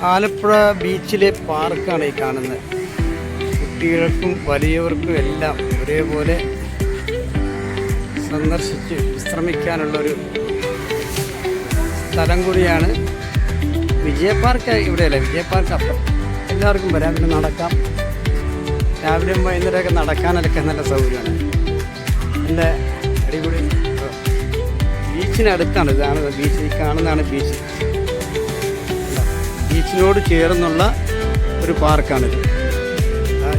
ആലപ്പുഴ ബീച്ചിലെ പാർക്കാണ് ഈ കാണുന്നത്. കുട്ടികൾക്കും വലിയവർക്കും എല്ലാം ഒരേപോലെ സന്ദർശിച്ച് വിശ്രമിക്കാനുള്ളൊരു സ്ഥലം കൂടിയാണ്. വിജയ പാർക്ക് ഇവിടെയല്ല, വിജയ പാർക്ക് അപ്പം എല്ലാവർക്കും വരാം, പിന്നെ നടക്കാം. രാവിലെയും വൈകുന്നേരമൊക്കെ നടക്കാനൊക്കെ നല്ല സൗകര്യമാണ്. നല്ല അടിപൊളി ബീച്ചിനടുത്താണ്. ഇതാണ് ബീച്ച്, ഈ കാണുന്നതാണ് ബീച്ച്. ബീച്ചിനോട് ചേർന്നുള്ള ഒരു പാർക്കാണിത്.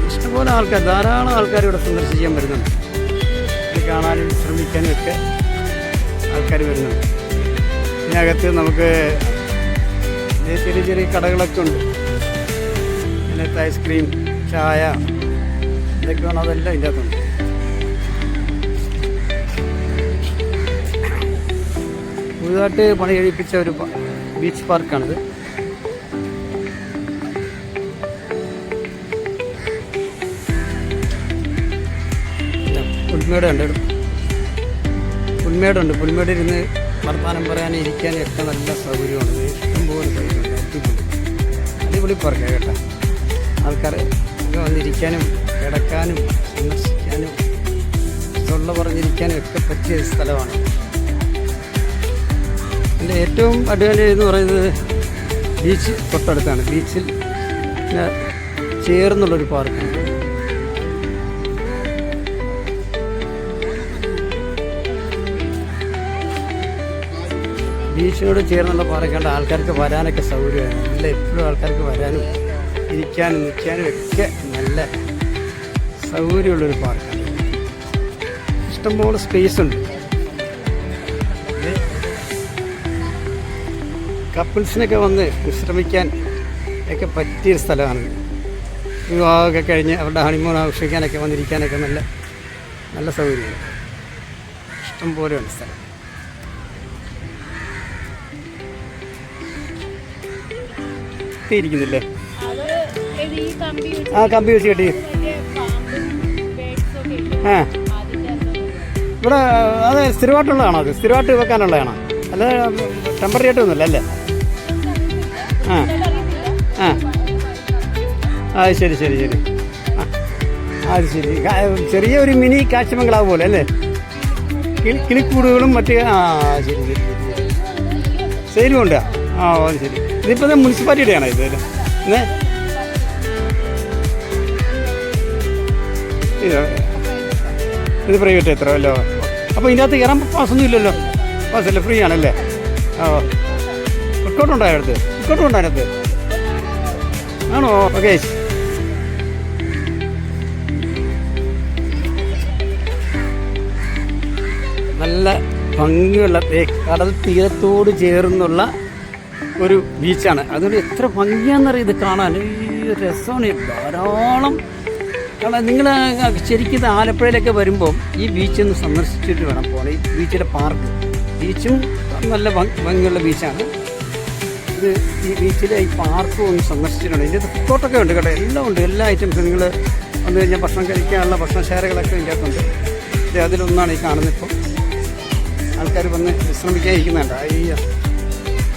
ഇഷ്ടംപോലെ ആൾക്കാർ, ധാരാളം ആൾക്കാർ ഇവിടെ സന്ദർശിക്കാൻ വരുന്നുണ്ട്. ഇത് കാണാനും വിശ്രമിക്കാനും ഒക്കെ ആൾക്കാർ വരുന്നുണ്ട്. ഇതിനകത്ത് നമുക്ക് ചെറിയ ചെറിയ കടകളൊക്കെ ഉണ്ട്. ഇതിനകത്ത് ഐസ്ക്രീം, ചായ, ഇതൊക്കെ വേണം, അതെല്ലാം ഇതിൻ്റെ അകത്തുണ്ട്. പുതുതായിട്ട് പണി കഴിപ്പിച്ച ഒരു ബീച്ച് പാർക്കാണിത്. പുൽമേടുണ്ട്. പുൽമേടിരുന്ന് വർത്താനം പറയാനും ഇരിക്കാനും ഒക്കെ നല്ല സൗകര്യമാണ്. ഇഷ്ടംപോലെ സൗകര്യമുണ്ട്. അടിപൊളി പാർക്കാണ് കേട്ടോ. ആൾക്കാർ ഒക്കെ വന്നിരിക്കാനും കിടക്കാനും സന്ദർശിക്കാനും തൊള്ള പറഞ്ഞിരിക്കാനും ഒക്കെ പറ്റിയ സ്ഥലമാണ്. എൻ്റെ ഏറ്റവും അഡ്വാൻറ്റേജ് എന്ന് പറയുന്നത് ബീച്ച് തൊട്ടടുത്താണ്. ബീച്ചിൽ ചേർന്നുള്ളൊരു പാർക്കാണ്. ബീച്ചിനോട് ചേർന്നുള്ള പാർക്കുണ്ട്. ആൾക്കാർക്ക് വരാനൊക്കെ സൗകര്യമാണ്. നല്ല എപ്പോഴും ആൾക്കാർക്ക് വരാനും ഇരിക്കാനും നിൽക്കാനും ഒക്കെ നല്ല സൗകര്യമുള്ളൊരു പാർക്കാണ്. ഇഷ്ടംപോലെ സ്പേസ് ഉണ്ട്. കപ്പിൾസിനൊക്കെ വന്ന് വിശ്രമിക്കാൻ ഒക്കെ പറ്റിയൊരു സ്ഥലമാണ്. വിവാഹമൊക്കെ കഴിഞ്ഞ് അവരുടെ ഹണിമൂൺ ആഘോഷിക്കാനൊക്കെ വന്നിരിക്കാനൊക്കെ നല്ല നല്ല സൗകര്യമാണ്. ഇഷ്ടംപോലെയാണ് സ്ഥലം. ഇരിക്കുന്നില്ലേ? ആ കമ്പി വെച്ച് കെട്ടി. ആ ഇവിടെ അത് സ്ഥിരമായിട്ടുള്ളതാണോ? അത് സ്ഥിരമായിട്ട് വെക്കാനുള്ളതാണോ? അല്ല ടെമ്പററി ആയിട്ടൊന്നുമില്ല അല്ലേ? ആ ആ അത് ശരി ശരി ശരി. ആ അത് ശരി. ചെറിയൊരു മിനി കാഴ്ചമംഗളാവ് പോലെ അല്ലേ? കിളിക്കൂടുകളും മറ്റേ. ആ ശരി ശരി ശരി. സെയിലും ഉണ്ട്. ആ അത് ശരി. ഇതിപ്പോൾ മുനിസിപ്പാലിറ്റിയുടെ ആണോ ഇത്? ഇത് പ്രൈവറ്റ് എത്ര അല്ലോ? അപ്പോൾ ഇതിനകത്ത് കയറാൻ പാസ്സൊന്നും ഇല്ലല്ലോ? പാസ്സല്ലേ, ഫ്രീ ആണല്ലേ? ഓ വർക്കൗട്ട് ഉണ്ടോ അതിനകത്ത്? വർക്കൗട്ട് ഉണ്ടോ അതിനകത്ത്? ആണോ? ഓക്കെ. നല്ല ഭംഗിയുള്ള കടൽ തീരത്തോട് ചേർന്നുള്ള ഒരു ബീച്ചാണ്. അതുകൊണ്ട് എത്ര ഭംഗിയാണെന്നറിയാം ഇത് കാണാൻ. ഈ രസമാണ്. ധാരാളം കാരണം നിങ്ങൾ ശരിക്കും ആലപ്പുഴയിലൊക്കെ വരുമ്പം ഈ ബീച്ചൊന്ന് സന്ദർശിച്ചിട്ട് വേണം പോകണം. ഈ ബീച്ചിലെ പാർക്ക്, ബീച്ചും നല്ല ഭംഗിയുള്ള ബീച്ചാണ് ഇത്. ഈ ബീച്ചിലെ ഈ പാർക്കും ഒന്ന് സന്ദർശിച്ചിട്ടുണ്ട്. ഇതിൻ്റെ ഫുഡ്കോർട്ടൊക്കെ ഉണ്ട് കേട്ടോ. എല്ലാം ഉണ്ട്, എല്ലാ ഐറ്റംസും. നിങ്ങൾ വന്നു കഴിഞ്ഞാൽ ഭക്ഷണം കഴിക്കാനുള്ള ഭക്ഷണശാലകളൊക്കെ ഇതിൻ്റെ അകത്തുണ്ട്. ഇത് അതിലൊന്നാണ് ഈ കാണുന്നത്. ഇപ്പം ആൾക്കാർ വന്ന് വിശ്രമിക്കാൻ ഇരിക്കുന്നുണ്ട്. ഈ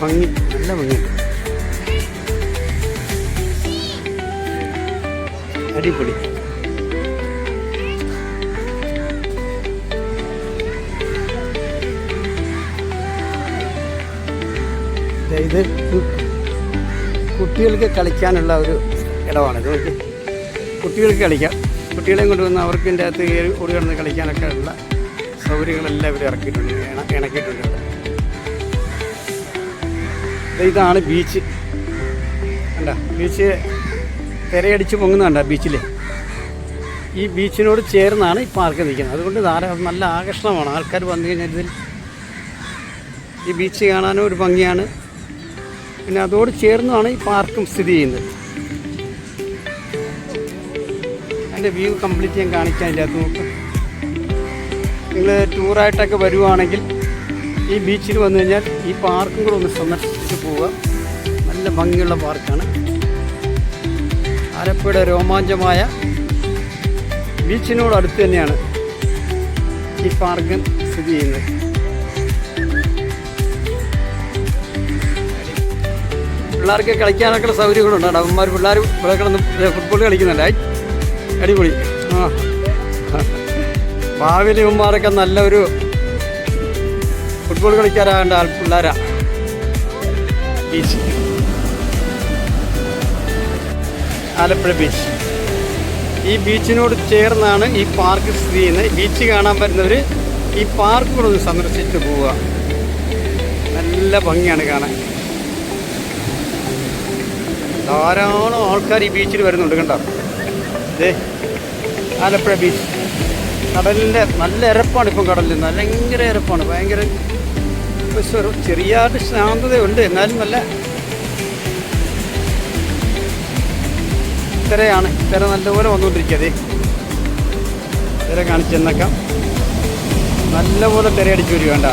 ഭംഗി, നല്ല ഭംഗിയുണ്ട്. അടിപൊളി. ഇത് കുട്ടികൾക്ക് കളിക്കാനുള്ള ഒരു ഇടമാണിത്. നോക്കി, കുട്ടികൾക്ക് കളിക്കാം. കുട്ടികളെയും കൊണ്ടുവന്ന് അവർക്ക് ഇതിൻ്റെ അകത്ത് ഓടി കിടന്ന് കളിക്കാനൊക്കെ ഉള്ള സൗകര്യങ്ങളെല്ലാം ഇവർ ഇണക്കിയിട്ടുണ്ട്. ഇതാണ് ബീച്ച്. കണ്ട, ബീച്ച് തിരയടിച്ച് പൊങ്ങുന്നുണ്ട ബീച്ചിൽ. ഈ ബീച്ചിനോട് ചേർന്നാണ് ഈ പാർക്ക് നിൽക്കുന്നത്. അതുകൊണ്ട് ധാരാളം നല്ല ആകർഷണമാണ്. ആൾക്കാർ വന്നു കഴിഞ്ഞാൽ ഇതിൽ ഈ ബീച്ച് കാണാനും ഒരു ഭംഗിയാണ്. പിന്നെ അതോട് ചേർന്നാണ് ഈ പാർക്കും സ്ഥിതി ചെയ്യുന്നത്. അതിൻ്റെ വ്യൂ കംപ്ലീറ്റ് ഞാൻ കാണിക്കാൻ ഇതിനകത്ത് നോക്കും. നിങ്ങൾ ടൂറായിട്ടൊക്കെ വരുവാണെങ്കിൽ ഈ ബീച്ചിൽ വന്നു കഴിഞ്ഞാൽ ഈ പാർക്കും കൂടെ ഒന്ന് സന്ദർശിച്ചിട്ട് പോവുക. നല്ല ഭംഗിയുള്ള പാർക്കാണ്. ആലപ്പുഴയുടെ രോമാഞ്ചമായ ബീച്ചിനോട് അടുത്ത് തന്നെയാണ് ഈ പാർക്ക് സ്ഥിതി ചെയ്യുന്നത്. പിള്ളേർക്ക് കളിക്കാനൊക്കെ സൗകര്യങ്ങളുണ്ട്. അവന്മാർ പിള്ളേർ ഇവിടെ കിടന്ന് ഫുട്ബോൾ കളിക്കുന്നുണ്ട്. അടിപൊളി. ആ ഭാവിയിൽ ഇവന്മാരൊക്കെ നല്ലൊരു ഫുട്ബോൾ കളിക്കാറാകേണ്ട പിള്ളേരാ. Beach, Alappuzha beach. ഈ ബീച്ചിനോട് ചേർന്നാണ് ഈ പാർക്ക് സ്ഥിതി ചെയ്യുന്നത്. ബീച്ച് കാണാൻ വരുന്നവർ ഈ പാർക്ക് കൂടെ ഒന്ന് സന്ദർശിച്ച് പോവുക. നല്ല ഭംഗിയാണ് കാണാൻ. ധാരാളം ആൾക്കാർ ഈ ബീച്ചിൽ വരുന്നുണ്ട്. കണ്ടോ, ഇതേ ആലപ്പുഴ ബീച്ച്. കടലിൻ്റെ നല്ല ഇരപ്പാണ് ഇപ്പം. കടലിൽ നല്ല ഭയങ്കര ഇരപ്പാണ്. ഭയങ്കര ചെറിയായിട്ട് ശാന്തതയുണ്ട്, എന്നാലും നല്ല തിരയാണ്. തിര നല്ലപോലെ വന്നുകൊണ്ടിരിക്കുക. തിര കാണിച്ചെന്നേക്കാം. നല്ലപോലെ തിരയടിച്ച് വരും. വേണ്ട,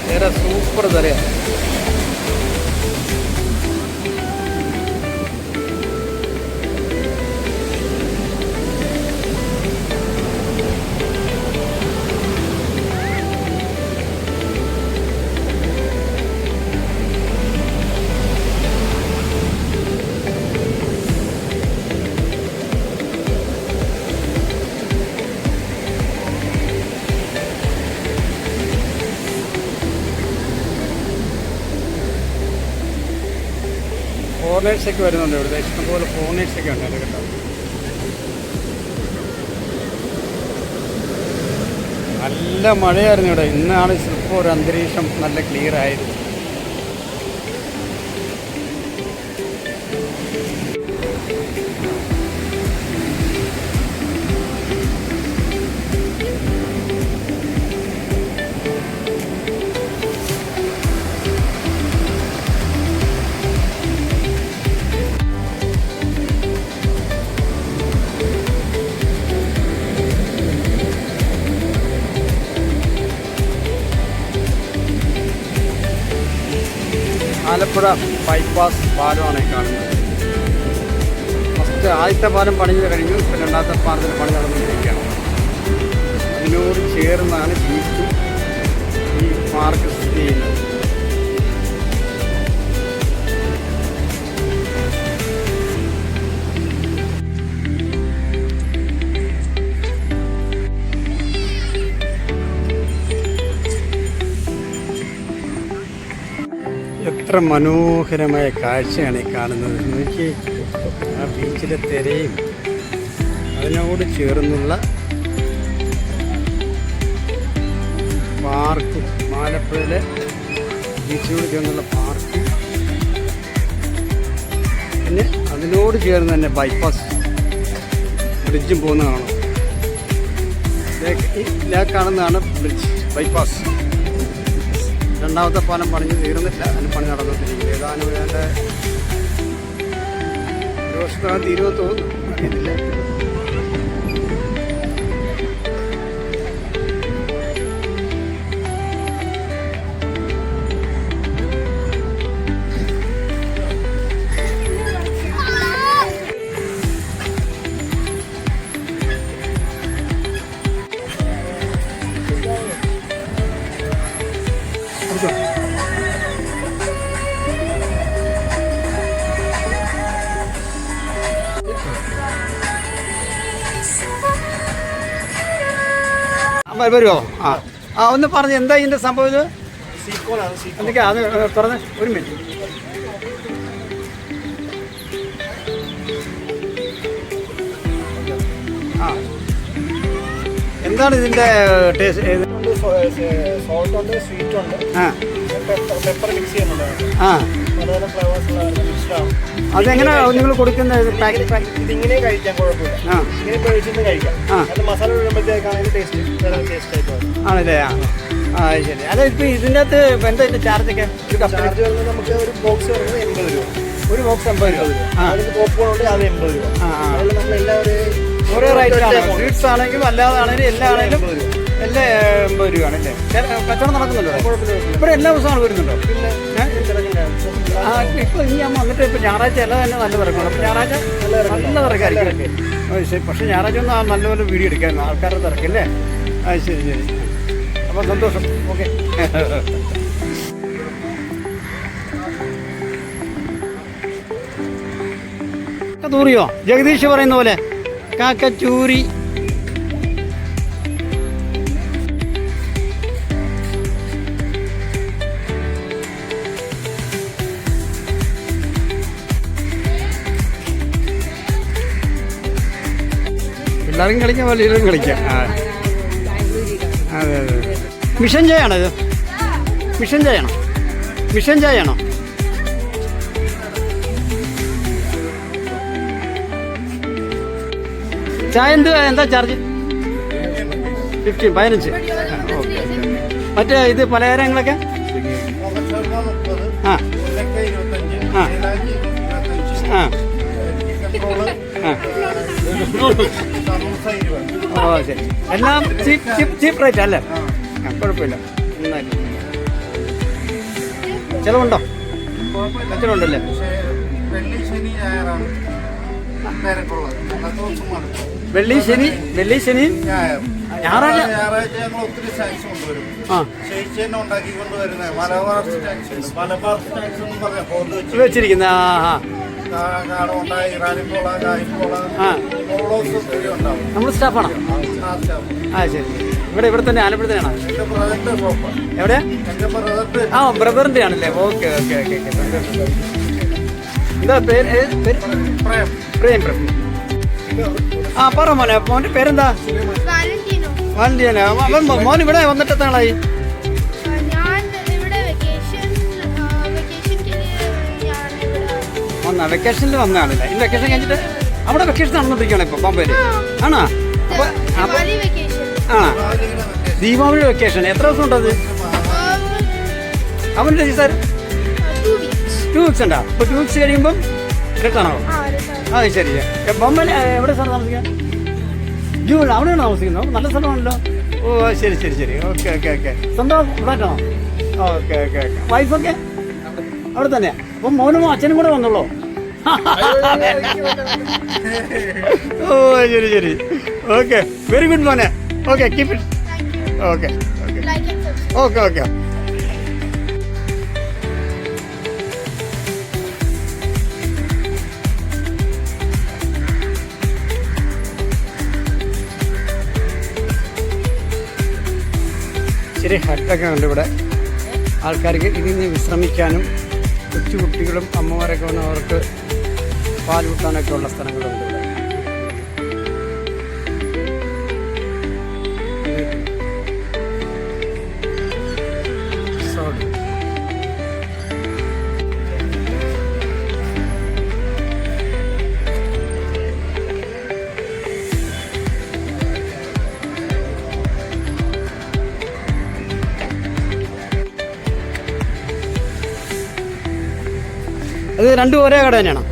തിര സൂപ്പർ തിരയാണ്. ഫോറിനേഴ്സൊക്കെ വരുന്നുണ്ട് ഇവിടെ. ഇഷ്ടംപോലെ ഫോറിനേഴ്സൊക്കെ ഉണ്ട്. അത് കേട്ടോ, നല്ല മഴയായിരുന്നു ഇവിടെ. ഇന്നാണ് ചിലപ്പോൾ ഒരു അന്തരീക്ഷം നല്ല ക്ലിയർ ആയത്. ആലപ്പുഴ ബൈപ്പാസ് പാലമാണ് ഈ കാണുന്നത്. ഫസ്റ്റ് ആദ്യത്തെ പാലം പണിഞ്ഞ് കഴിഞ്ഞു. ഇപ്പം രണ്ടാമത്തെ പാലത്തിന് പണി നടന്നുകൊണ്ടിരിക്കുകയാണ്. അതിനോട് ചേർന്നാണ് ബീച്ചും ഈ പാർക്ക് സ്ഥിതി ചെയ്യുന്നത്. എത്ര മനോഹരമായ കാഴ്ചയാണ് ഈ കാണുന്നത്. നോക്കി, ആ ബീച്ചിലെ തിരയും അതിനോട് ചേർന്നുള്ള പാർക്കും, ആലപ്പുഴയിലെ ബീച്ചിനോട് ചേർന്നുള്ള പാർക്കും, പിന്നെ അതിനോട് ചേർന്ന് തന്നെ ബൈപ്പാസ് ബ്രിഡ്ജും പോകുന്ന കാണാം. കാണുന്നതാണ് ബ്രിഡ്ജ്, ബൈപ്പാസ്. രണ്ടാമത്തെ പാലം പണിഞ്ഞ് തീർന്നില്ല, അതിന് പണി നടന്നിട്ടില്ല. ഏതാനും വേണ്ട ഒരു വർഷത്തിനകം തീരുമെന്ന് തോന്നുന്നു, അറിയത്തില്ല. വരുമോ? ഒന്ന് പറഞ്ഞ് എന്താ ഇതിൻ്റെ സംഭവം? ഇത് എന്തൊക്കെയാ അത് തുറന്ന് ഒരു മിനിറ്റ്. എന്താണ് ഇതിൻ്റെ ടേസ്റ്റ്? സോൾട്ട് ഉണ്ട്, സ്വീറ്റ് ഉണ്ട്, പെപ്പർ മിക്സ് ചെയ്യുന്നുണ്ട്. അതെങ്ങനെ നിങ്ങൾ കൊടുക്കുന്നത്? ഇതിങ്ങനെ കഴിക്കാൻ കുഴപ്പമില്ല, ഇങ്ങനെ കഴിച്ചിട്ട് കഴിക്കാം. അത് മസാല ഇടുമ്പോഴത്തേക്കാണ് അതിന്റെ ടേസ്റ്റ് ആണല്ലേ? ശരി. അതെ, ഇപ്പം ഇതിൻ്റെ അകത്ത് എന്താ ഇതിൻ്റെ ചാർജൊക്കെ? ചാർജ് വരുന്നത് നമുക്ക് ഒരു ബോക്സ് വരുന്നത് 80 രൂപ. ഒരു ബോക്സ് 80 രൂപ. അതിന് പോപ്കോൺ ഉണ്ട്, അത് 80 രൂപ. നമ്മളെല്ലാവരും ഓരോ റേറ്റാണ്. സ്വീറ്റ്സ് ആണെങ്കിലും അല്ലാതാണെങ്കിലും എല്ലാം ആണെങ്കിലും എല്ലാം 80 രൂപയാണല്ലേ? കച്ചവടം നടക്കുന്നുണ്ടോ? ഇവിടെ എല്ലാ ദിവസവും വരുന്നുണ്ടോ? പിന്നെ ഇപ്പം ഇനി ഞാൻ വന്നിട്ട് ഇപ്പം ഞായറാഴ്ച എല്ലാം തന്നെ നല്ല തിരക്കാണ്. അപ്പം ഞായറാഴ്ച നല്ല തിരക്കായിരിക്കും. ശരി. പക്ഷേ ഞായറാഴ്ച ഒന്ന് നല്ലപോലെ വീഡിയോ എടുക്കായിരുന്നു, ആൾക്കാരുടെ തിരക്കല്ലേ? ശരി ശരി. അപ്പോൾ സന്തോഷം. ഓക്കെ. തൂറിയോ? ജഗദീഷ് പറയുന്ന പോലെ കാക്കച്ചൂരി. പിള്ളേരും കളിക്കാം, വലിയവരും കളിക്കാം. അതെ അതെ. മിഷൻ ചായയാണോ ഇത്? മിഷൻ ചായയാണോ? മിഷൻ ചായയാണോ? ചായ എന്താ ചാർജ്? 15. ഓക്കെ. മറ്റേ ഇത് പലഹാരങ്ങളൊക്കെ? ആ ആ ആ ആ. ഓ ശരി. എല്ലാം ചീപ്പ് റേറ്റ് അല്ലേ? ആ കുഴപ്പമില്ല. നന്നായി. ചിലവുണ്ടോ? കച്ചവടമുണ്ടല്ലേ? വെള്ളി ശനി ഞായറാഴ്ച ഒത്തിരി സ്നാക്സ് കൊണ്ടുവരും. ആ വെച്ചിരിക്കുന്ന. നമ്മൾ സ്റ്റാഫാണോ? ആ ശരി. ഇവിടെ തന്നെ ആലപ്പുഴ തന്നെയാണോ? എവിടെയാ? ആ ബ്രദറിന്റെ ആണല്ലേ? Okay okay okay okay. എന്താ പേര്? പ്രേം. ആ പറ മോനെ. മോന്റെ പേരെന്താ? വാലന്റീന. മോൻ ഇവിടെ വന്നിട്ട് എത്ര നാളായി? വെക്കേഷനിൽ വന്നതാണല്ലേ? ഈ വെക്കേഷൻ കഴിഞ്ഞിട്ട് അവിടെ വെക്കേഷൻ നടന്നുകൊണ്ടിരിക്കുകയാണ് ഇപ്പൊ ബോംബെയിൽ? ആണോ? ആ ദീപാവലി വെക്കേഷൻ എത്ര ദിവസം ഉണ്ടത്? അവൻ്റെ സാർ 2 weeks ഉണ്ടോ? അപ്പൊ 2 weeks കഴിയുമ്പം റിട്ടേൺ ആവും. ആ ശരി. ബോംബെയിൽ എവിടെ സ്ഥലം താമസിക്കാൻ? ജൂൺ അവിടെയാണ് താമസിക്കുന്നത്? നല്ല സ്ഥലമാണല്ലോ. ഓ ശരി ശരി ശരി. Okay okay okay. സ്വന്തം ഫ്ലാറ്റാണോ? Okay okay okay. വൈഫൊക്കെ അവിടെ തന്നെയാ? അപ്പം മോനും അച്ഛനും കൂടെ വന്നുള്ളൂ? ഓ ശരി ശരി. ഓക്കെ വെരി ഗുഡ് മോനെ. Okay keep it. Okay okay okay okay. ശരി. ഹട്ടൊക്കെ ഉണ്ട് ഇവിടെ. ആൾക്കാർക്ക് ഇതിന് വിശ്രമിക്കാനും കൊച്ചുകുട്ടികളും അമ്മമാരൊക്കെ വന്ന് അവർക്ക് പാൽ കൂട്ടാനൊക്കെ ഉള്ള സ്ഥലങ്ങളുണ്ട് ഇവിടെ. അത് രണ്ടും ഒരേ കട തന്നെയാണോ?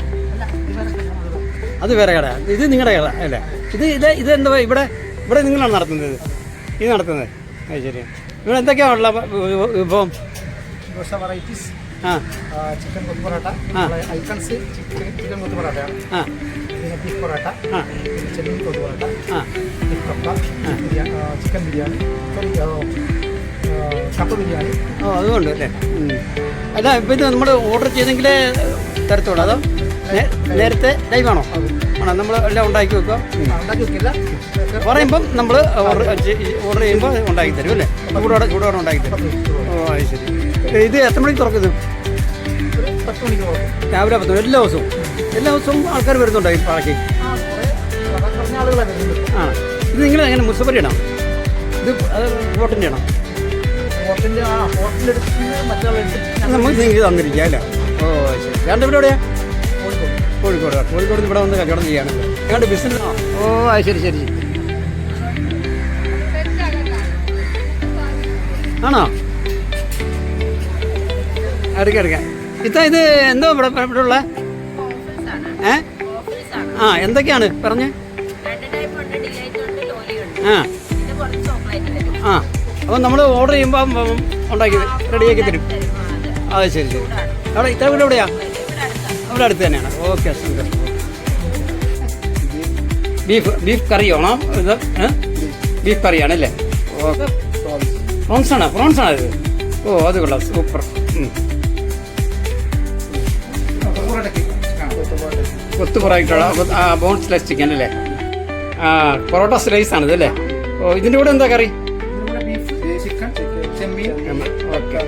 അത് വേറെ കട. ഇത് നിങ്ങളുടെ കട അല്ലേ? ഇത് എന്താ ഇവിടെ നിങ്ങളാണ് നടത്തുന്നത്? ഇത് നടത്തുന്നത്? അത് ശരിയാണ്. ഇവിടെ എന്തൊക്കെയാണ് ഉള്ള വിഭവം? ദോശ വെറൈറ്റീസ്. ആ ചിക്കൻ കൊത്തു പൊറോട്ട. ഐക്കൺസ് ചിക്കൻ കൊത്തു പൊറോട്ടയാണ്. ആ പിന്നെ ബീഫ് പൊറോട്ട. ആ ചെമ്മീൻ കൊത്തു പൊറോട്ട. ആ ബീഫ് കപ്പ. ചിക്കൻ ബിരിയാണി. കപ്പ ബിരിയാണി. ഓ അതുകൊണ്ട് അല്ലേ? അല്ല ഇപ്പം ഇത് നമ്മൾ ഓർഡർ ചെയ്തെങ്കിലേ തരത്തുള്ളൂ? അതോ നേരത്തെ ടൈമാണോ? ആണോ? നമ്മൾ എല്ലാം ഉണ്ടാക്കി വെക്കുക? ഉണ്ടാക്കി വെക്കില്ല. പറയുമ്പം നമ്മൾ ഓർഡർ ചെയ്യുമ്പോൾ ഉണ്ടാക്കി തരും അല്ലേ? ചൂടോടെ ഉണ്ടാക്കി തരും. ഓ അത് ശരി. ഇത് എത്ര മണിക്ക് തുറക്കുന്നത്? 10 മണിക്ക് തുറക്കും. രാവിലെ 10 എല്ലാ ദിവസവും ആൾക്കാർ വരുന്നുണ്ടോ ഈ പാളയ്ക്ക്? ആ ഇത് നിങ്ങൾ എങ്ങനെ മുസഫരിയാണോ? ഇത് ഹോട്ടലിൻ്റെ ആണോ? നമുക്ക് നിങ്ങൾ തന്നിരിക്കുക അല്ലേ? ഓ ശരി. രണ്ട് ഇവിടെ എവിടെയാ? കോഴിക്കോട് ഇവിടെ വന്ന് കച്ചവടം ചെയ്യാണ്. ഞങ്ങളുടെ ബിസിനസ്. ഓ അത് ശരി ശരി. ആണോ? എടുക്കാം. ഇത് എന്തോ ഇവിടെ ഉള്ള ആ എന്തൊക്കെയാണ് പറഞ്ഞ്? ആ ആ അപ്പോൾ നമ്മൾ ഓർഡർ ചെയ്യുമ്പോൾ ഉണ്ടാക്കി റെഡിയാക്കി തരും. അത് ശരി ശരി. അവിടെ ഇത്ര വീട് എവിടെയാ? അവിടെ അടുത്ത് തന്നെയാണ്. ഓക്കെ സന്തോഷം. ബീഫ് കറിയാണോ ഇത്? ബീഫ് കറിയാണല്ലേ? ഓക്കെ. പ്രോൺസാണോ ഇത്? ഓ അത് കൊള്ളാം. സൂപ്പർ. കൊത്തു പൊറോട്ട, ബോൺസ്ലെസ് ചിക്കൻ അല്ലേ? ആ, പൊറോട്ട സ്ലൈസ് ആണിത് അല്ലേ? ഓ, ഇതിൻ്റെ കൂടെ എന്താ കറി? ചിക്കൻ, ചെമ്മീൻ. ഓക്കെ.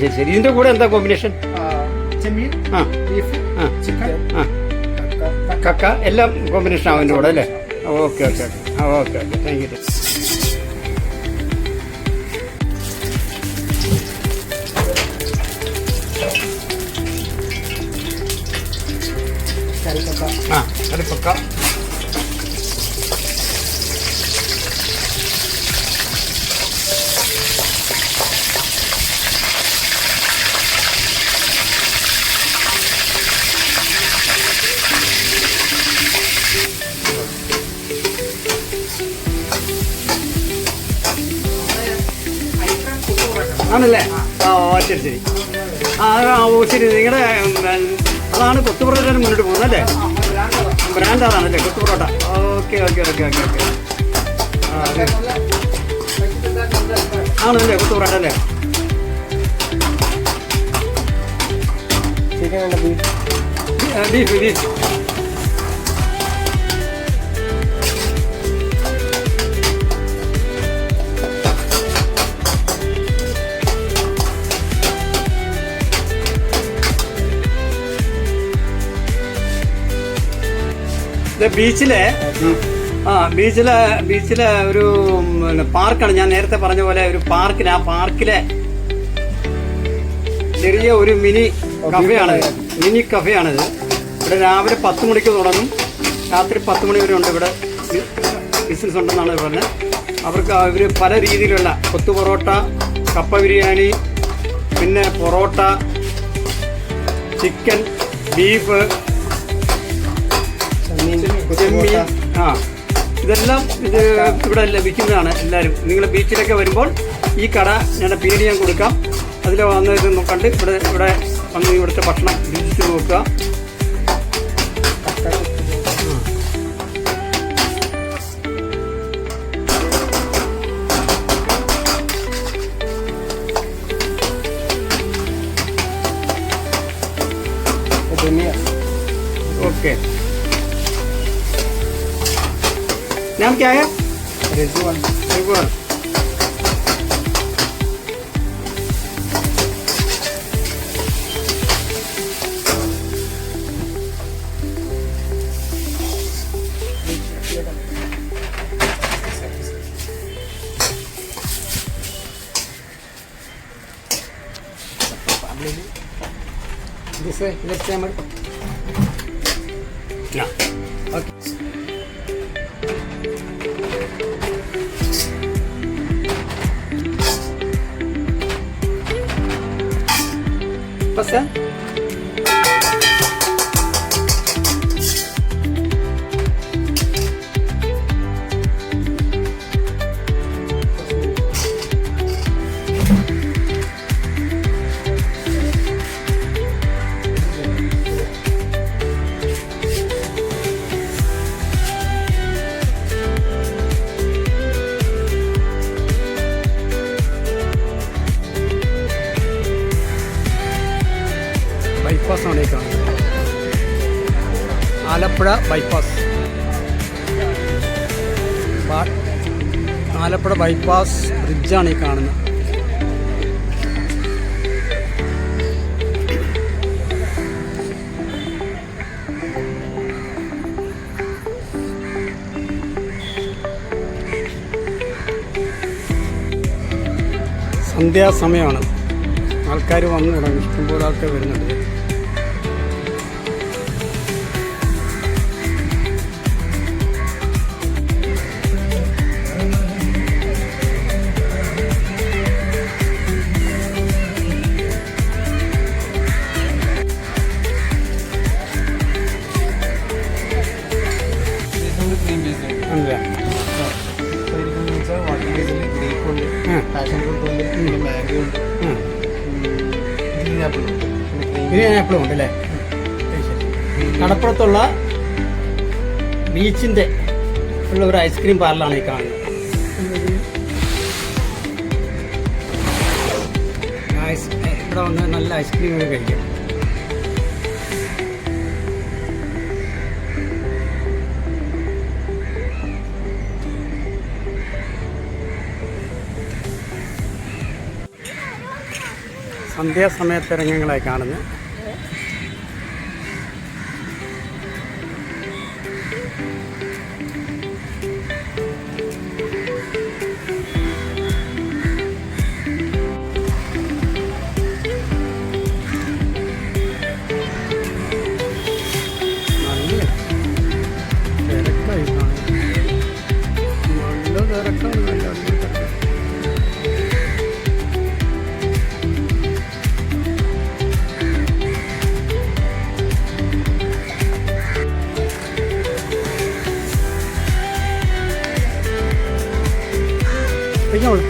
ശരി ശരി. ഇതിൻ്റെ കൂടെ എന്താ കോമ്പിനേഷൻ? ചെമ്മീൻ, ബീഫ്, ചിക്കൻ, കക്ക എല്ലാം കോമ്പിനേഷൻ ആവും ഇതിൻ്റെ കൂടെ അല്ലേ? Okay okay okay. Okay okay, thank you. കറിപ്പക്ക. ആണല്ലേ? ആ, ശരി ശരി. ഓ ശരി. നിങ്ങളുടെ അതാണ് കൊത്തു പൊറോട്ട മുന്നോട്ട് പോകുന്നത് അല്ലേ? ബ്രാൻഡ് അതാണല്ലേ kothu parotta? Okay okay okay okay okay. ആണല്ലേ കൊത്തു പൊറോട്ട അല്ലേ? Beef beef. ബീച്ചിലെ ഒരു പാർക്കാണ്. ഞാൻ നേരത്തെ പറഞ്ഞ പോലെ ഒരു പാർക്കിൽ, ആ പാർക്കിലെ ചെറിയ ഒരു മിനി കഫേയാണിത്. ഇവിടെ രാവിലെ 10 മണിക്ക് തുടങ്ങും, രാത്രി 10 മണി വരെ ഉണ്ട്. ഇവിടെ ബിസിനസ് ഉണ്ടെന്നാണ് പറഞ്ഞത്. അവർ പല രീതിയിലുള്ള കൊത്തു പൊറോട്ട, കപ്പ ബിരിയാണി, പിന്നെ പൊറോട്ട, ചിക്കൻ, ബീഫ്, ചെമ്മീൻ, ഇതെല്ലാം ഇവിടെ ലഭിക്കുന്നതാണ്. എല്ലാവരും നിങ്ങൾ ബീച്ചിലൊക്കെ വരുമ്പോൾ ഈ കട ഞങ്ങളുടെ പേര് ഞാൻ കൊടുക്കാം. അതിൽ വന്ന് ഇത് കണ്ട് ഇവിടെ വന്ന് ഇവിടുത്തെ ഭക്ഷണം രുചിച്ച് നോക്കുക. ओके, नाम क्या है? Rizwan. Rizwan. This way, let's say, no. Okay. Pasa? Bypass ആണ് ഈ കാണുന്നത്. ആലപ്പുഴ ബൈപ്പാസ്. ആലപ്പുഴ ബൈപ്പാസ് ബ്രിഡ്ജാണ് ഈ കാണുന്നത്. സന്ധ്യാസമയമാണ്. ആൾക്കാർ വന്നു തുടങ്ങി, ഇഷ്ടംപോലെ ആൾക്കാർ വരുന്നുണ്ട്. ആപ്പിളും ഉണ്ട് അല്ലേ? കടപ്പുറത്തുള്ള ബീച്ചിൻ്റെ ഉള്ള ഒരു ഐസ്ക്രീം പാർലറാണ് ഈ കാണുന്നത്. ഇവിടെ വന്ന് നല്ല ഐസ്ക്രീം കഴിക്കാം. സന്ധ്യാസമയത്തെ രംഗങ്ങളായി കാണുന്നത്. നല്ല തിരക്കായി കാണുന്നത്. നല്ല തിരക്കാണ്. നല്ല തിരക്ക്. കഴിഞ്ഞോളൂ.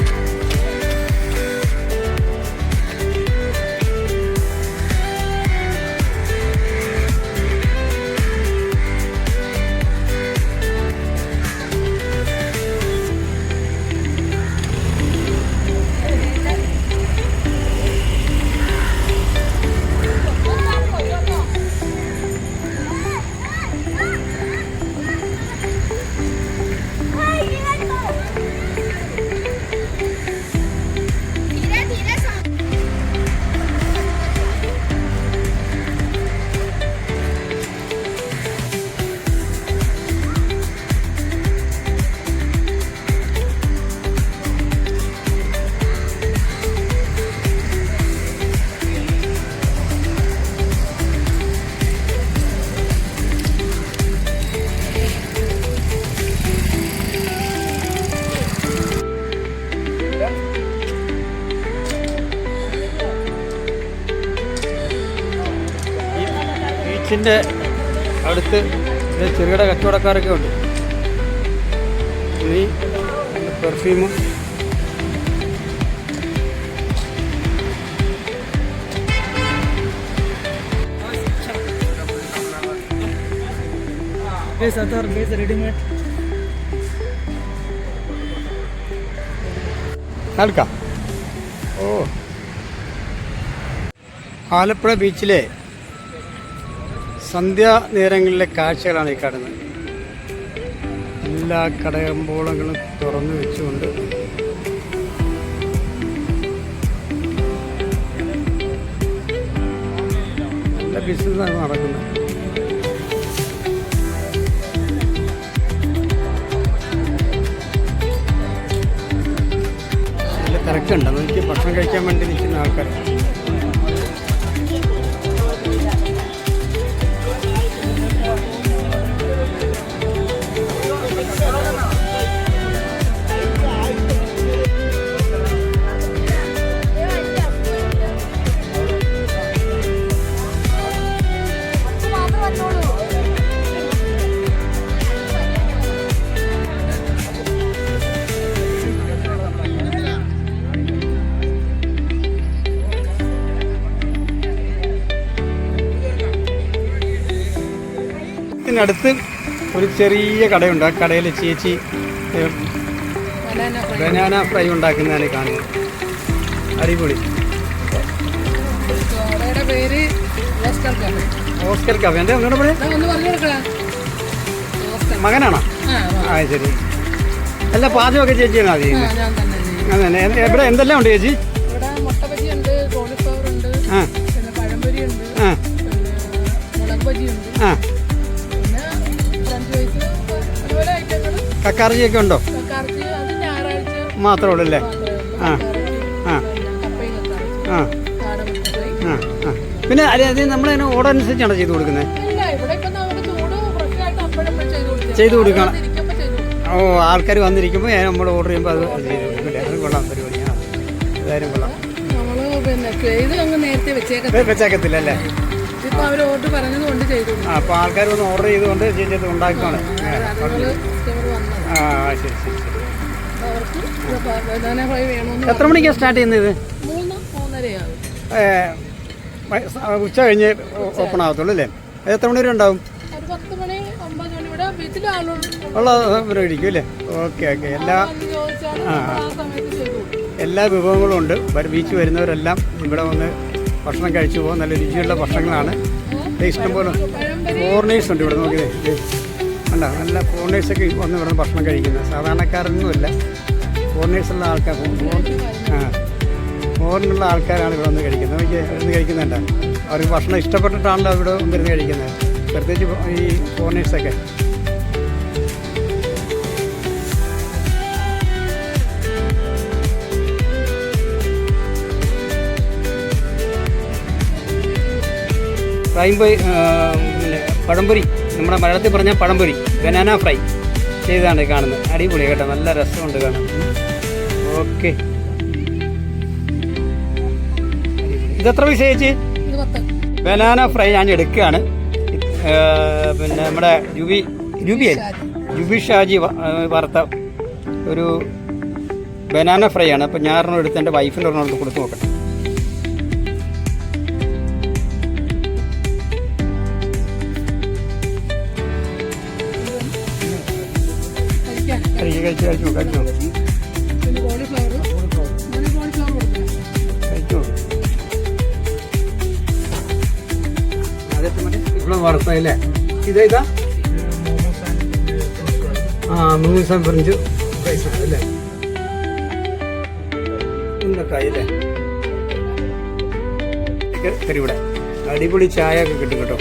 ബീച്ചിൻ്റെ അടുത്ത് ചെറുകിട കച്ചവടക്കാരൊക്കെ ഉണ്ട്. ഇനി പെർഫ്യൂമും റെഡിമേഡ് നൽകാം. ഓ, ആലപ്പുഴ ബീച്ചിലെ സന്ധ്യാനേരങ്ങളിലെ കാഴ്ചകളാണ് ഈ കാണുന്നത്. എല്ലാ കടകമ്പോളങ്ങളും തുറന്നു വെച്ചുകൊണ്ട് നല്ല ബിസിനസ്സാണ് നടക്കുന്നത്. നല്ല തിരക്കുണ്ട്. എനിക്ക് ഭക്ഷണം കഴിക്കാൻ വേണ്ടി നിൽക്കുന്ന ആൾക്കാർ. അടുത്ത് ഒരു ചെറിയ കടയുണ്ട്. ആ കടയിൽ ചേച്ചി ബനാന ഫ്രൈ ഉണ്ടാക്കുന്നതാണ് കാണുന്നത്. അടിപൊളി. പേര് ഓസ്കർ കഫേ. എന്താ ഒന്നുകൂടെ പറയാം? മകനാണോ? ആ ശരി. എല്ലാ പാചകമൊക്കെ ചേച്ചിയാണ് അത് ചെയ്യുന്നത്? അതന്നെ. എവിടെ എന്തെല്ലാം ഉണ്ട് ചേച്ചി? ആ ആ ആ കക്കാർജിയൊക്കെ ഉണ്ടോ? മാത്രമേ ഉള്ളൂ അല്ലേ? ആ ആ ആ ആ ആ. പിന്നെ അത് നമ്മളതിന് ഓർഡർ അനുസരിച്ചാണോ ചെയ്ത് കൊടുക്കുന്നത്? ചെയ്ത് കൊടുക്കണം. ഓ, ആൾക്കാർ വന്നിരിക്കുമ്പോൾ നമ്മൾ ഓർഡർ ചെയ്യുമ്പോൾ അത് ചെയ്ത് കൊടുക്കില്ല. അത് കൊള്ളാം പരിപാടിയാണ്. ഏതായാലും കൊള്ളാം. വെച്ചേക്കത്തില്ല അല്ലേ? അപ്പോൾ ആൾക്കാർ വന്ന് ഓർഡർ ചെയ്തുകൊണ്ട് ചെയ്ത് ഉണ്ടാക്കുകയാണ്. ആ ശരി ശരി ശരി. എത്ര മണിക്കാണ് സ്റ്റാർട്ട് ചെയ്യുന്നത്? ഉച്ച കഴിഞ്ഞ് ഓപ്പൺ ആകത്തുള്ളൂ അല്ലേ? എത്ര മണി വരെ ഉണ്ടാവും? ഉള്ള ഇരിക്കും അല്ലേ? Okay okay. എല്ലാ വിഭവങ്ങളും ഉണ്ട്. ബീച്ച് വരുന്നവരെല്ലാം ഇവിടെ വന്ന് ഭക്ഷണം കഴിച്ചു പോകും. നല്ല രുചിയുള്ള ഭക്ഷണങ്ങളാണ്. ഇഷ്ടംപോലെ ഫോറിനേഴ്സ് ഉണ്ട് ഇവിടെ. നോക്കിയതേ അല്ല, നല്ല ഫോറിനേഴ്സൊക്കെ വന്ന് ഇവിടെ ഭക്ഷണം കഴിക്കുന്നത്. സാധാരണക്കാരൊന്നുമല്ല, ഫോറിനേഴ്സുള്ള ആൾക്കാർ. ഫോറിനുള്ള ആൾക്കാരാണ് ഇവിടെ വന്ന് കഴിക്കുന്നത്. നമുക്ക് ഇരുന്ന് കഴിക്കുന്നുണ്ട്. അവർക്ക് ഭക്ഷണം ഇഷ്ടപ്പെട്ടിട്ടാണല്ലോ ഇവിടെ വന്നിരുന്ന് കഴിക്കുന്നത്, പ്രത്യേകിച്ച് ഈ ഫോറിനേഴ്സൊക്കെ. ഫ്രൈ പിന്നെ പഴംപൊരി, നമ്മുടെ മലയാളത്തിൽ പറഞ്ഞാൽ പഴംപൊരി, ബനാന ഫ്രൈ ചെയ്താണ് കാണുന്നത്. അടിപൊളി കേട്ടോ, നല്ല രസമുണ്ട് കാണാൻ. ഓക്കെ, ഇതെത്ര പൈസ ചേച്ചി? ബനാന ഫ്രൈ ഞാൻ എടുക്കുകയാണ്. പിന്നെ നമ്മുടെ ജുബി ഷാജി വറുത്ത ഒരു ബനാന ഫ്രൈ ആണ്. അപ്പോൾ ഞാൻ ഒരെണ്ണം എടുത്ത് എൻ്റെ വൈഫിൻ്റെ ഒരെണ്ണം എടുത്ത് കൊടുത്ത് നോക്കട്ടെ. കഴിച്ചു ഇവിടെ വറുത്തല്ലേ? ഇതേതാ? മൂന്ന് ഫ്രഞ്ച് ഫ്രൈസ് അല്ലേ? ഇന്നൊക്കെയല്ലേ ഇവിടെ അടിപൊളി ചായ ഒക്കെ കിട്ടും കേട്ടോ.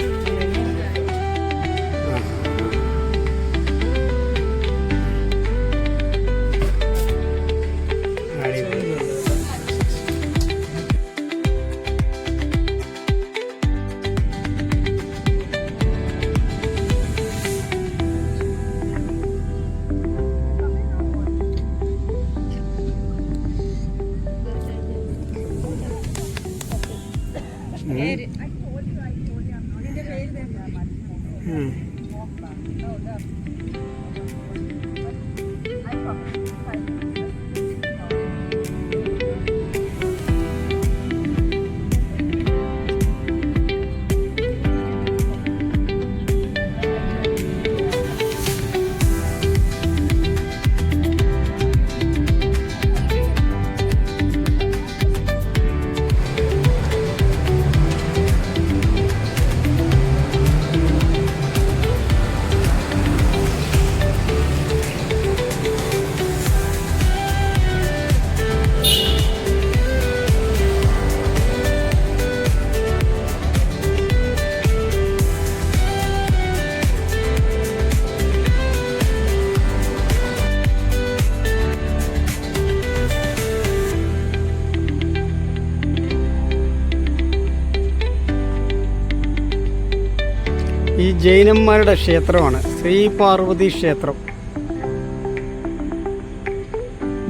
ഈ ജൈനന്മാരുടെ ക്ഷേത്രമാണ് ശ്രീ പാർവതി ക്ഷേത്രം.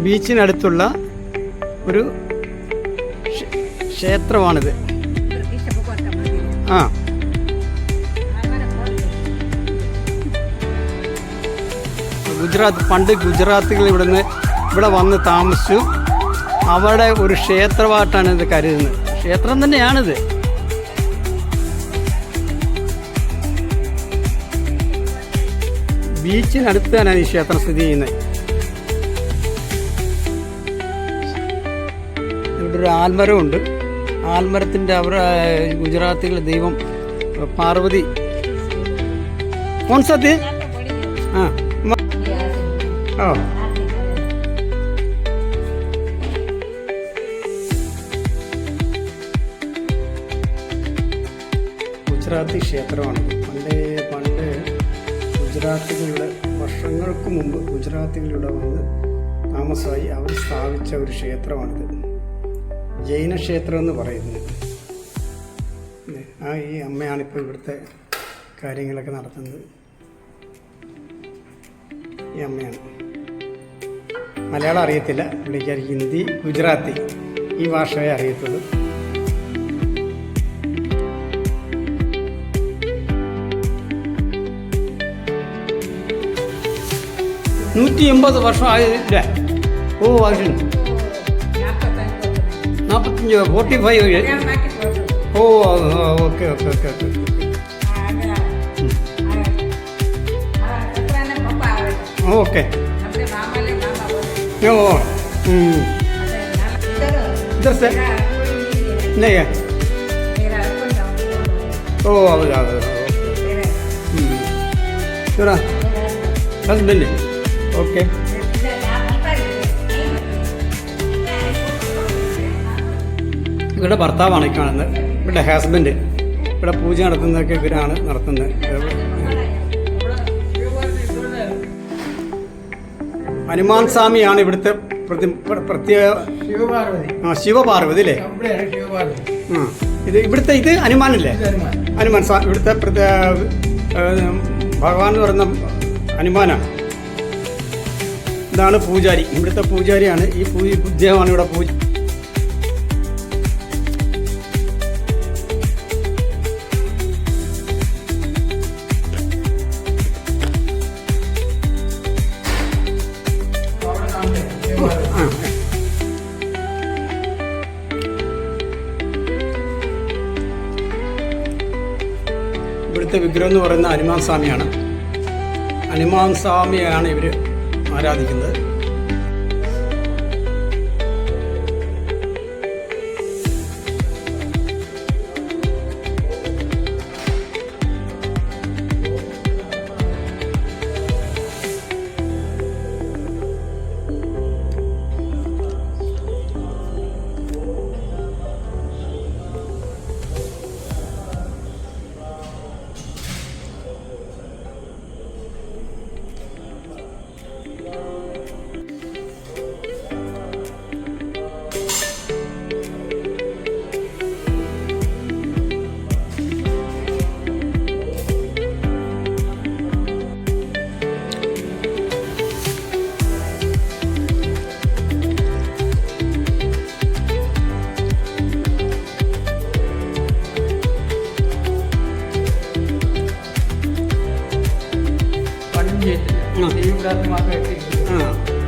ബീച്ചിനടുത്തുള്ള ഒരു ക്ഷേത്രമാണിത്. പണ്ട് ഗുജറാത്തികൾ ഇവിടെ വന്ന് താമസിച്ചു. അവിടെ ഒരു ക്ഷേത്രമായിട്ടാണ് ഇത് കരുതുന്നത്. ക്ഷേത്രം തന്നെയാണിത്. ബീച്ചിനടുത്ത് തന്നെയാണ് ഈ ക്ഷേത്രം സ്ഥിതി ചെയ്യുന്നത്. ഇവിടെ ഒരു ആൽമരമുണ്ട്. ആൽമരത്തിൻ്റെ ഗുജറാത്തികളുടെ ദൈവം പാർവതി. കോൺസത്ത് ഓ ഗുജറാത്തി ക്ഷേത്രമാണ്. പണ്ട് ഗുജറാത്തികളുടെ വർഷങ്ങൾക്ക് മുമ്പ് ഗുജറാത്തികളിവിടെ വന്ന് താമസമായി അവർ സ്ഥാപിച്ച ഒരു ക്ഷേത്രമാണിത്. ജൈന ക്ഷേത്രം എന്ന് പറയുന്നത്. ഈ അമ്മയാണിപ്പോൾ ഇവിടുത്തെ കാര്യങ്ങളൊക്കെ നടത്തുന്നത്. ഈ അമ്മയാണ്. മലയാളം അറിയത്തില്ല, പുള്ളിക്കാർക്ക് ഹിന്ദി, ഗുജറാത്തി ഈ ഭാഷയെ അറിയത്തുള്ളൂ. $180 വർഷം ആയില്ലേ? ഓ അത് 45 45 ഓ okay okay okay okay okay ഓ इधर से नहीं है ओ चला हस्बैंड ओके ഇവരുടെ ഭർത്താവാണ് ഈ കാണുന്നത്, ഇവരുടെ ഹസ്ബൻഡ്. ഇവിടെ പൂജ നടത്തുന്നതൊക്കെ ഇവരാണ് നടത്തുന്നത്. ഹനുമാൻ സ്വാമിയാണ് ഇവിടുത്തെ പ്രത്യേക ശിവപാർവതി അല്ലേ? ഇത് ഹനുമാനല്ലേ? ഹനുമാൻ ഇവിടുത്തെ ഭഗവാൻ എന്ന് പറയുന്ന ഹനുമാനാണ്. ഇതാണ് പൂജാരി, ഇവിടുത്തെ പൂജാരിയാണ്. ഈ ഇദ്ദേഹമാണ് ഇവിടെ പൂജ. ഇവിടുത്തെ വിഗ്രഹം എന്ന് പറയുന്ന ഹനുമാൻ സ്വാമിയാണ്. ഹനുമാൻ സ്വാമിയാണ് ഇവർ ആരാധിക്കുന്നത്.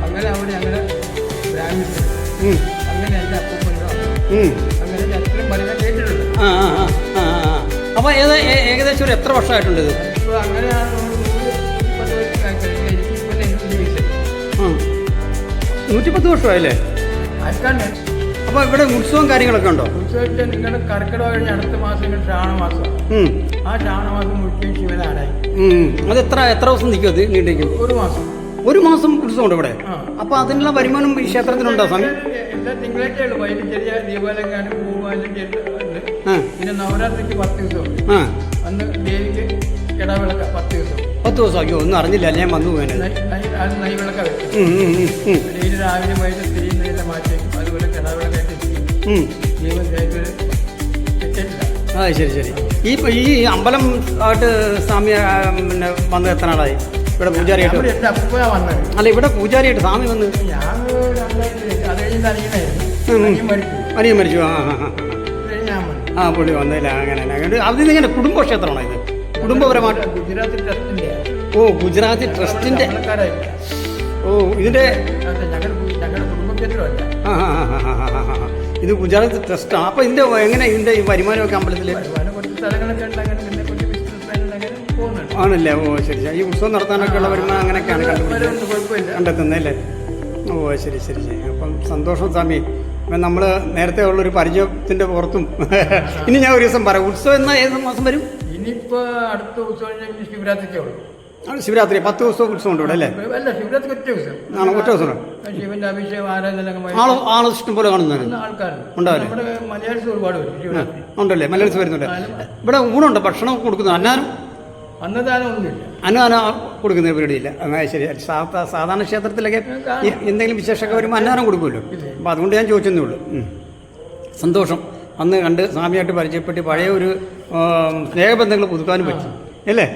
അങ്ങനെ അവിടെ ഞങ്ങളുടെ ബ്രാഹ്മിൺസ് അങ്ങനെ എൻ്റെ അപ്പൂപ്പനോ അങ്ങനെ അത്രയും പറയുന്നത് കേട്ടിട്ടുണ്ട്. അപ്പൊ ഏകദേശം ഒരു എത്ര വർഷമായിട്ടുണ്ട് ഇത്? ഇപ്പോൾ അങ്ങനെയാണ് 110 വർഷമായില്ലേ? ആർക്കാണ്? അപ്പൊ ഇവിടെ ഉത്സവം കാര്യങ്ങളൊക്കെ ഉണ്ടോ? ഉത്സവത്തിൽ നിങ്ങളുടെ കർക്കിടക കഴിഞ്ഞ് അടുത്ത മാസം ശ്രാവണമാസം. ആ ശ്രാവണമാസം മുഴുവൻ ശിവനാടായി. അത് എത്ര ദിവസം നിൽക്കും? അത് നീണ്ടേക്കും? ഒരു മാസം ഉത്സവം ഉണ്ട് ഇവിടെ. അപ്പൊ അതിനുള്ള വരുമാനം ഈ ക്ഷേത്രത്തിനുണ്ടോ സ്വാമി? എല്ലാ തിങ്കളാഴ്ചയുള്ളൂ. വൈകിട്ട് ചെറിയ ദീപാലങ്കാനും പൂവാലും ഉണ്ട്. പിന്നെ നവരാത്രിക്ക് 10 ദിവസമുണ്ട്. അന്ന് ദേവിക്ക് കിടാവിളക്ക 10 ദിവസം. 10 ദിവസം ആക്കിയോ? ഒന്നും അറിഞ്ഞില്ല, ഞാൻ വന്നു പോകാൻ. നെയ്വിളക്ക വെക്കും. ഡെയിലി രാവിലെ വൈകിട്ട് തിരിയുന്നതിനെ മാറ്റി വയ്ക്കും. അതുപോലെ കിടാവിളക്കായിട്ട് ദൈവം തെറ്റില്ല. ശരി. ഈ അമ്പലം ആയിട്ട് സ്വാമി പിന്നെ വന്ന് എത്ര നാളായി ഇവിടെ പൂജാരിയായിട്ട്? അല്ല, ഇവിടെ പൂജാരിയായിട്ട് സ്വാമി വന്ന് അനിയൻ മരിച്ചു. പുള്ളി വന്നില്ല. അങ്ങനെ അതിങ്ങനെ കുടുംബക്ഷേത്രമാണോ ഇത്? കുടുംബപരമായിട്ട് ഗുജറാത്തി ട്രസ്റ്റിന്റെ ഇതിന്റെ ഇത് ഗുജറാത്തി ട്രസ്റ്റാണ്. അപ്പൊ ഇതിന്റെ എങ്ങനെ ഇതിന്റെ ഈ വരുമാനമൊക്കെ അമ്പലത്തില് ആണല്ലേ? ശരി. ഈ ഉത്സവം നടത്താനൊക്കെ ഉള്ള വരുമാനം അങ്ങനെയൊക്കെയാണ് കണ്ടെത്തുന്നത് അല്ലേ? ശരി. അപ്പം സന്തോഷം സ്വാമി. നമ്മൾ നേരത്തെ ഉള്ളൊരു പരിചയത്തിന്റെ പുറത്തും ഇനി ഞാൻ ഒരു ദിവസം പറയാം. ഉത്സവം എന്നാ ഏത് മാസം വരും? ഇനിയിപ്പോ അടുത്ത ഉത്സവം ശിവരാത്രിക്കേ ഉള്ളൂ. ശിവരാത്രി 10 ദിവസം ഉത്സവം ഉണ്ട് ഇവിടെ അല്ലേ? അല്ല, ശിവരാത്രി ഒറ്റ ദിവസം. ഒറ്റ ദിവസം ശിവന്റെ അഭിഷേകം ആരാധന ആള് ഇഷ്ടം പോലെ കാണുന്നത് ആൾക്കാരുണ്ട്. നമ്മുടെ മലയാളീസ് ഒരുപാട് വരും ശിവരാത്രി. ഉണ്ടല്ലേ? മലയാളീസ് വരുന്നുണ്ട്. ഇവിടെ ഊണുണ്ട്, ഭക്ഷണം കൊടുക്കുന്നു. അന്നദാനം ഒന്നുമില്ല. അന്നദാനം കൊടുക്കുന്ന പരിപാടിയില്ല. ശരി. സാധാരണ ക്ഷേത്രത്തിലൊക്കെ എന്തെങ്കിലും വിശേഷമൊക്കെ വരുമ്പോൾ അന്നദാനം കൊടുക്കുമല്ലോ. അപ്പോൾ അതുകൊണ്ട് ഞാൻ ചോദിച്ചെന്നേ ഉള്ളൂ. സന്തോഷം. അന്ന് കണ്ട് സ്വാമിയായിട്ട് പരിചയപ്പെട്ട് പഴയ ഒരു സ്നേഹബന്ധങ്ങൾ പുതുക്കാനും പറ്റി അല്ലേ?